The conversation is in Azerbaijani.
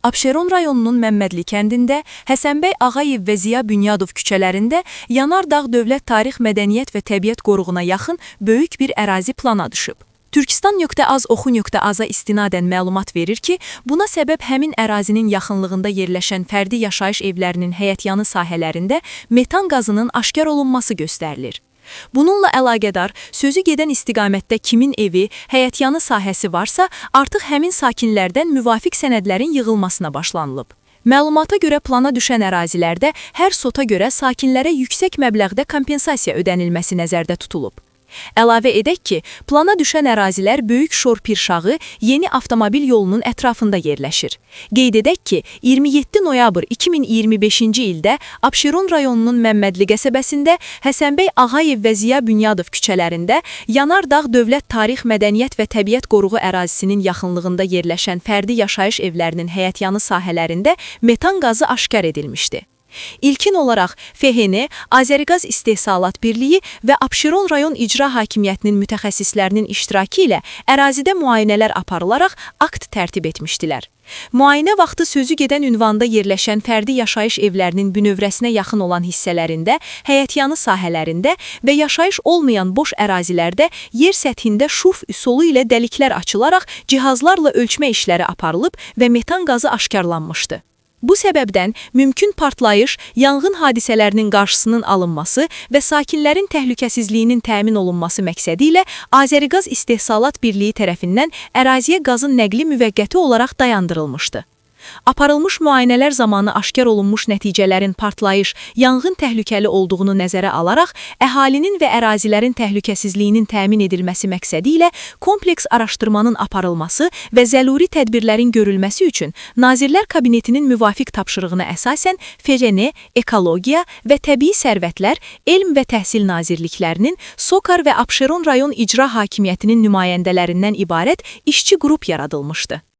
Abşeron rayonunun Məmmədli kəndində, Həsənbəy Ağayev və Ziya Bünyadov küçələrində Yanardağ Dövlət Tarix Mədəniyyət və Təbiət Qoruğuna yaxın böyük bir ərazi plana düşüb. Türkistan.az oxu.az-a istinadən məlumat verir ki, buna səbəb həmin ərazinin yaxınlığında yerləşən fərdi yaşayış evlərinin həyətyanı sahələrində metan qazının aşkar olunması göstərilir. Bununla əlaqədar sözü gedən istiqamətdə kimin evi, həyətyanı sahəsi varsa, artıq həmin sakinlərdən müvafiq sənədlərin yığılmasına başlanılıb. Məlumata görə plana düşən ərazilərdə hər sota görə sakinlərə yüksək məbləğdə kompensasiya ödənilməsi nəzərdə tutulub. Əlavə edək ki, plana düşən ərazilər Böyük Şor Pirşağı yeni avtomobil yolunun ətrafında yerləşir. Qeyd edək ki, 27 noyabr 2025-ci ildə Abşeron rayonunun Məmmədli qəsəbəsində Həsənbəy Ağayev və Ziya Bünyadov küçələrində Yanardağ Dövlət Tarix Mədəniyyət və Təbiət Qoruğu ərazisinin yaxınlığında yerləşən fərdi yaşayış evlərinin həyətyanı sahələrində metan qazı aşkar edilmişdi. İlkin olaraq FHN, Azəriqaz İstehsalat Birliyi və Abşeron rayon icra hakimiyyətinin mütəxəssislərinin iştirakı ilə ərazidə müayinələr aparılaraq akt tərtib etmişdilər. Müayinə vaxtı sözü gedən ünvanda yerləşən fərdi yaşayış evlərinin bünövrəsinə yaxın olan hissələrində, həyətyanı sahələrində və yaşayış olmayan boş ərazilərdə yer səthində şuf üsulu ilə dəliklər açılaraq cihazlarla ölçmə işləri aparılıb və metan qazı aşkarlanmışdı. Bu səbəbdən mümkün partlayış, yanğın hadisələrinin qarşısının alınması və sakinlərin təhlükəsizliyinin təmin olunması məqsədi ilə Azəriqaz İstehsalat Birliyi tərəfindən əraziyə qazın nəqli müvəqqəti olaraq dayandırılmışdı. Aparılmış müayinələr zamanı aşkar olunmuş nəticələrin partlayış, yanğın təhlükəli olduğunu nəzərə alaraq, əhalinin və ərazilərin təhlükəsizliyinin təmin edilməsi məqsədi ilə kompleks araşdırmanın aparılması və zəruri tədbirlərin görülməsi üçün Nazirlər Kabinetinin müvafiq tapşırığına əsasən FHN, Ekologiya və Təbii Sərvətlər, Elm və Təhsil Nazirliklərinin, SOCAR və Abşeron rayon icra hakimiyyətinin nümayəndələrindən ibarət işçi qrup yaradılmışdı.